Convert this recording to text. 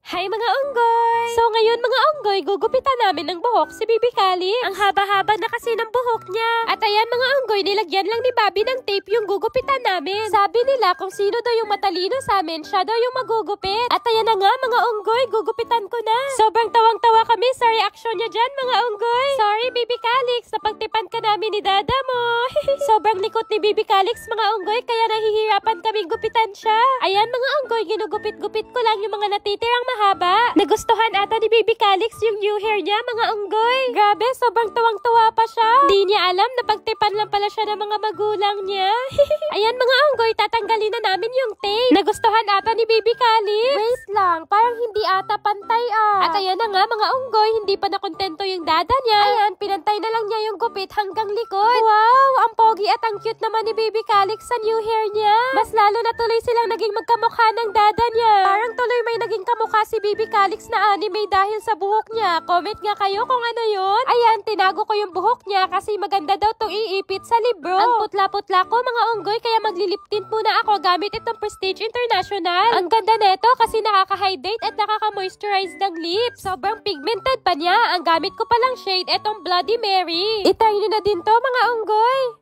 Hi mga unggoy! So ngayon mga unggoy, gugupitan namin ng buhok si Bibi Calix. Ang haba-haba na kasi ng buhok niya. At ayan mga unggoy, nilagyan lang ni Bobby ng tape yung gugupitan namin. Sabi nila kung sino daw yung matalino sa amin, siya daw yung magugupit. At ayan na nga mga unggoy, gugupitan ko na. Sobrang tawang-tawa kami sa reaksyon niya dyan mga unggoy. Sorry Bibi Calix, napagtipan ka namin ni Dada mo. Sobrang likot ni Bibi Calix mga unggoy, kaya nahihirapan kaming gupitan siya. Ayan mga unggoy, ginugupit-gupit ko lang yung mga natitirang mahaba. Nagustuhan ata ni Bibi Calix yung new hair niya, mga unggoy. Grabe, sobrang tuwang-tuwa pa siya. Hindi niya alam na pagtipan lang pala siya ng mga magulang niya. Ayan mga unggoy, tatanggalin na namin yung tape. Nagustuhan ata ni Bibi Calix. Wait lang, parang hindi ata pantay ah. At ayan na nga mga unggoy, hindi pa nakontento yung dada niya. Ayan, pinantay na lang niya yung gupit hanggang likod. Wow, ang pogi at ang cute naman ni Bibi Calix sa new hair niya. Mas lalo na tuloy silang naging magkamukha ng dada niya. Parang tuloy may naging kamukha si Bibi Calix na anime dahil sa buhok niya. Comment nga kayo kung ano yun. Ayan, tinago ko yung buhok niya kasi maganda daw tong iipit sa libro. Ang putla-putla ko mga unggoy, kaya maglilip tint muna ako gamit itong Prestige International. Ang ganda neto kasi nakaka-hydrate at nakaka-moisturize ng lips. Sobrang pigmented pa niya. Ang gamit ko palang shade, etong Bloody Mary. I-try nyo na din to mga unggoy.